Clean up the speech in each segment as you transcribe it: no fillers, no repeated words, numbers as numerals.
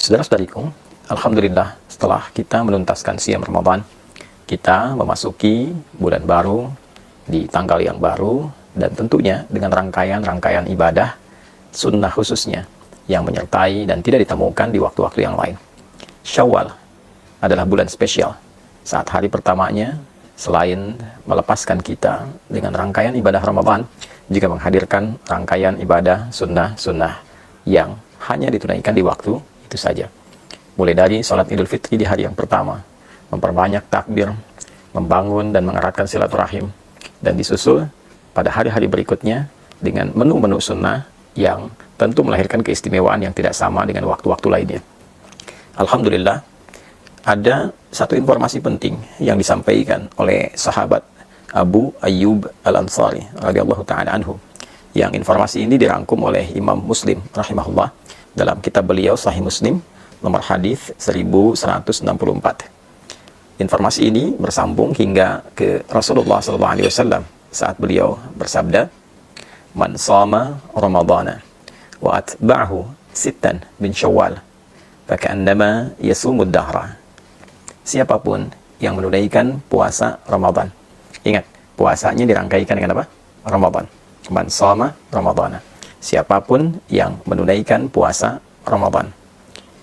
Saudara-saudariku, alhamdulillah setelah kita menuntaskan siam Ramadan, kita memasuki bulan baru di tanggal yang baru dan tentunya dengan rangkaian-rangkaian ibadah sunnah khususnya yang menyertai dan tidak ditemukan di waktu-waktu yang lain. Syawal adalah bulan spesial. Saat hari pertamanya, selain melepaskan kita dengan rangkaian ibadah Ramadan, juga menghadirkan rangkaian ibadah sunnah-sunnah yang hanya ditunaikan di waktu itu saja. Mulai dari sholat Idul Fitri di hari yang pertama, memperbanyak takbir, membangun dan mengeratkan silaturahim, dan disusul pada hari-hari berikutnya dengan menu-menu sunnah yang tentu melahirkan keistimewaan yang tidak sama dengan waktu-waktu lainnya. Alhamdulillah, ada satu informasi penting yang disampaikan oleh sahabat Abu Ayyub Al-Ansari radhiyallahu ta'ala anhu, yang informasi ini dirangkum oleh Imam Muslim rahimahullah dalam kitab beliau Sahih Muslim nomor hadis 1164. Informasi ini bersambung hingga ke Rasulullah SAW saat beliau bersabda, "Man shama Ramadana wa atba'ahu sittan min Syawal, faka'annama yasumud dahra." Siapapun yang menunaikan puasa Ramadan. Ingat, puasanya dirangkaikan dengan apa? Ramadan. Man shama Ramadana. Siapapun yang menunaikan puasa Ramadan.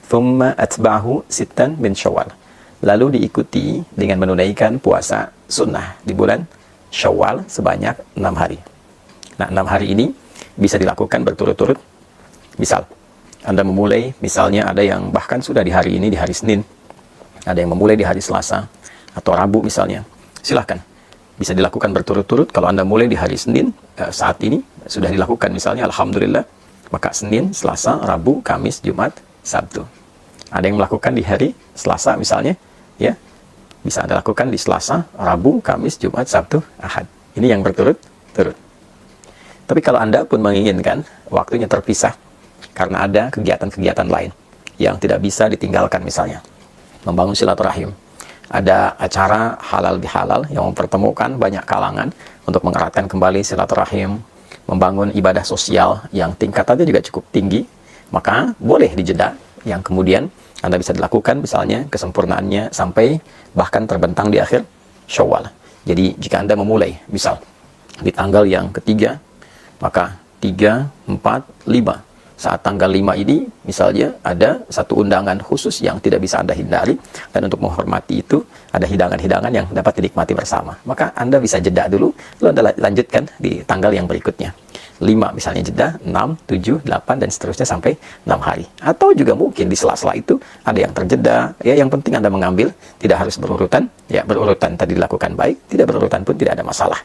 Thumma atba'ahu sittan min Syawal. Lalu diikuti dengan menunaikan puasa sunnah di bulan Syawal sebanyak 6 hari. Nah, 6 hari ini bisa dilakukan berturut-turut. Misal, Anda memulai, misalnya ada yang bahkan sudah di hari ini, di hari Senin. Ada yang memulai di hari Selasa atau Rabu misalnya. Silahkan. Bisa dilakukan berturut-turut. Kalau Anda mulai di hari Senin, saat ini sudah dilakukan misalnya, alhamdulillah, maka Senin, Selasa, Rabu, Kamis, Jumat, Sabtu. Ada yang melakukan di hari Selasa misalnya, ya, bisa Anda lakukan di Selasa, Rabu, Kamis, Jumat, Sabtu, Ahad. Ini yang berturut-turut. Tapi kalau Anda pun menginginkan waktunya terpisah karena ada kegiatan-kegiatan lain yang tidak bisa ditinggalkan, misalnya membangun silaturahim, ada acara halal bihalal yang mempertemukan banyak kalangan untuk mengeratkan kembali silaturahim, membangun ibadah sosial yang tingkatannya juga cukup tinggi, maka boleh dijeda yang kemudian Anda bisa dilakukan misalnya kesempurnaannya sampai bahkan terbentang di akhir Syawal. Jadi jika Anda memulai misal di tanggal yang ketiga, maka 3, 4, 5. Saat tanggal 5 ini misalnya ada satu undangan khusus yang tidak bisa Anda hindari, dan untuk menghormati itu ada hidangan-hidangan yang dapat dinikmati bersama. Maka Anda bisa jeda dulu, lalu Anda lanjutkan di tanggal yang berikutnya. 5 misalnya jeda, 6, 7, 8 dan seterusnya sampai 6 hari. Atau juga mungkin di sela-sela itu ada yang terjeda, ya, yang penting Anda mengambil, tidak harus berurutan, ya, berurutan tadi dilakukan baik, tidak berurutan pun tidak ada masalah.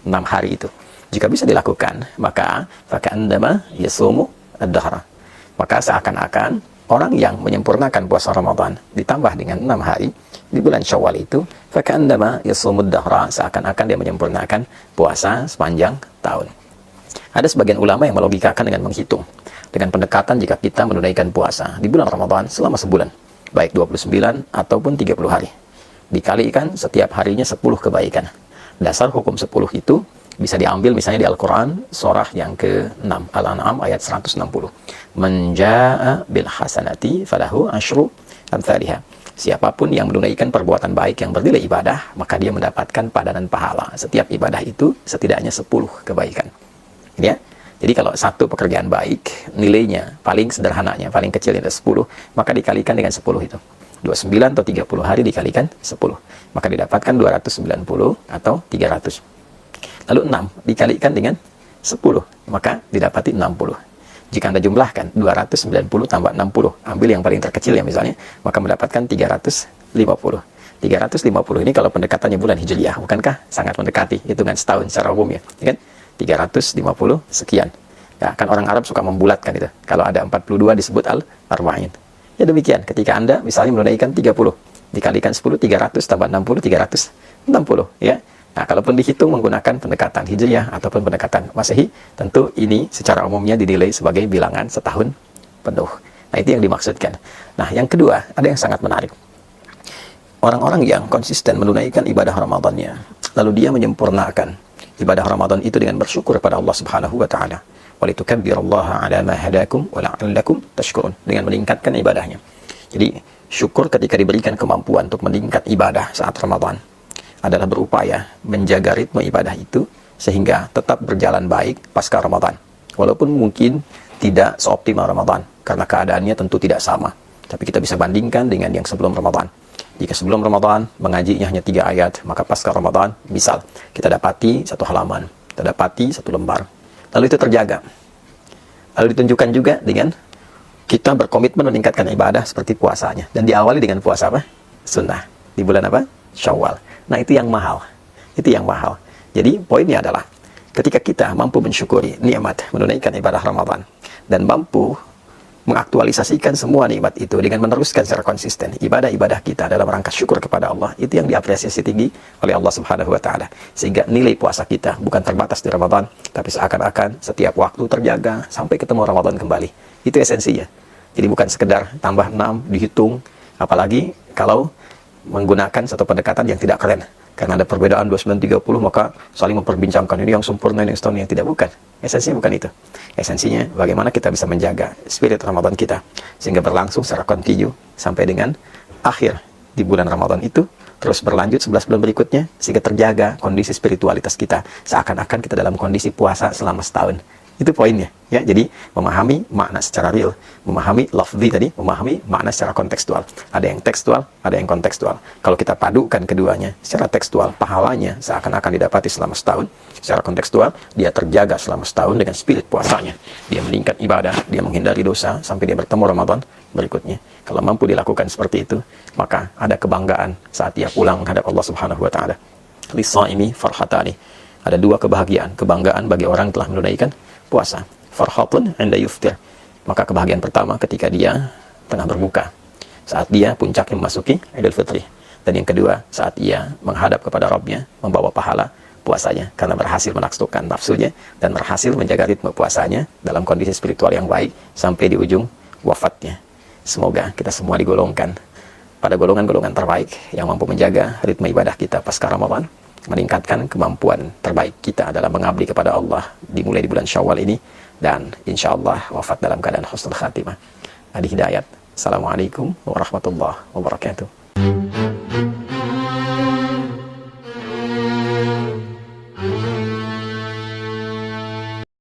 6 hari itu jika bisa dilakukan, maka faka'annama yasumu ad-dahra. Maka seakan-akan orang yang menyempurnakan puasa Ramadan ditambah dengan 6 hari di bulan Syawal itu, faka'annama yasumud dahra, seakan-akan dia menyempurnakan puasa sepanjang tahun. Ada sebagian ulama yang melogikakan dengan menghitung dengan pendekatan jika kita menunaikan puasa di bulan Ramadan selama sebulan, baik 29 ataupun 30 hari, dikalikan setiap harinya 10 kebaikan. Dasar hukum 10 itu bisa diambil misalnya di Al-Quran surah yang ke-6 Al-An'am ayat 160. Man jaa'a bil hasanati falahu asyru amthaliha. Siapapun yang menunaikan perbuatan baik yang bernilai ibadah, maka dia mendapatkan padanan pahala. Setiap ibadah itu setidaknya 10 kebaikan. Ya. Jadi kalau satu pekerjaan baik nilainya paling sederhananya, paling kecil itu 10, maka dikalikan dengan 10 itu. 29 atau 30 hari dikalikan 10, maka didapatkan 290 atau 300. Lalu 6 dikalikan dengan 10, maka didapati 60. Jika Anda jumlahkan 290 tambah 60, ambil yang paling terkecil ya misalnya, maka mendapatkan 350. 350 ini kalau pendekatannya bulan Hijriyah, bukankah sangat mendekati hitungan setahun secara umum ya, kan? 350 sekian. Ya, kan orang Arab suka membulatkan itu. Kalau ada 42 disebut al-arba'in. Ya demikian, ketika Anda misalnya menunaikan 30, dikalikan 10, 300 tambah 60, 360 ya. Nah, kalaupun dihitung menggunakan pendekatan Hijriyah ataupun pendekatan Masehi, tentu ini secara umumnya dinilai sebagai bilangan setahun penuh. Nah, itu yang dimaksudkan. Nah, yang kedua, ada yang sangat menarik. Orang-orang yang konsisten menunaikan ibadah Ramadannya, lalu dia menyempurnakan ibadah Ramadan itu dengan bersyukur kepada Allah Subhanahu wa taala. Walitukabbirullaha ala ma hadakum wa la'allakum tashkurun, dengan meningkatkan ibadahnya. Jadi syukur ketika diberikan kemampuan untuk meningkat ibadah saat Ramadan adalah berupaya menjaga ritme ibadah itu sehingga tetap berjalan baik pasca Ramadan. Walaupun mungkin tidak seoptimal Ramadan, karena keadaannya tentu tidak sama. Tapi kita bisa bandingkan dengan yang sebelum Ramadan. Jika sebelum Ramadan mengajinya hanya 3 ayat, maka pasca Ramadan, misal kita dapati 1 halaman, kita dapati 1 lembar, lalu itu terjaga. Lalu ditunjukkan juga dengan kita berkomitmen meningkatkan ibadah seperti puasanya. Dan diawali dengan puasa apa? Sunnah. Di bulan apa? Syawal. Nah, itu yang mahal. Itu yang mahal. Jadi, poinnya adalah ketika kita mampu mensyukuri nikmat menunaikan ibadah Ramadan dan mampu mengaktualisasikan semua nikmat itu dengan meneruskan secara konsisten ibadah-ibadah kita dalam rangka syukur kepada Allah, itu yang diapresiasi tinggi oleh Allah Subhanahu wa Ta'ala. Sehingga nilai puasa kita bukan terbatas di Ramadan, tapi seakan-akan setiap waktu terjaga sampai ketemu Ramadan kembali. Itu esensinya. Jadi bukan sekedar tambah 6 dihitung, apalagi kalau menggunakan satu pendekatan yang tidak keren. Karena ada perbedaan 29-30, maka saling memperbincangkan ini yang sempurna, ini yang setahun, yang tidak. Bukan. Esensinya bukan itu. Esensinya bagaimana kita bisa menjaga spirit Ramadan kita sehingga berlangsung secara kontinu sampai dengan akhir di bulan Ramadan itu, terus berlanjut 11 bulan berikutnya sehingga terjaga kondisi spiritualitas kita seakan-akan kita dalam kondisi puasa selama setahun. Itu poinnya, ya. Jadi memahami makna secara real, memahami lafzi tadi, memahami makna secara kontekstual. Ada yang tekstual, ada yang kontekstual. Kalau kita padukan keduanya, secara tekstual pahalanya seakan-akan didapati selama setahun. Secara kontekstual dia terjaga selama setahun dengan spirit puasanya. Dia meningkat ibadah, dia menghindari dosa sampai dia bertemu Ramadan berikutnya. Kalau mampu dilakukan seperti itu, maka ada kebanggaan saat dia pulang menghadap Allah Subhanahu wa Ta'ala. Lis-shaimi farhatani. Ada 2 kebahagiaan, kebanggaan bagi orang yang telah menunaikan puasa. Farhatun 'inda yuftir. Maka kebahagiaan pertama ketika dia tengah berbuka, saat dia puncaknya memasuki Idul Fitri. Dan yang kedua, saat ia menghadap kepada Rabbnya, membawa pahala puasanya karena berhasil menaklukkan nafsunya dan berhasil menjaga ritme puasanya dalam kondisi spiritual yang baik sampai di ujung wafatnya. Semoga kita semua digolongkan pada golongan-golongan terbaik yang mampu menjaga ritme ibadah kita pasca Ramadan, meningkatkan kemampuan terbaik kita dalam mengabdi kepada Allah dimulai di bulan Syawal ini, dan insya Allah wafat dalam keadaan husnul khatimah. Adi Hidayat. Assalamualaikum warahmatullahi wabarakatuh.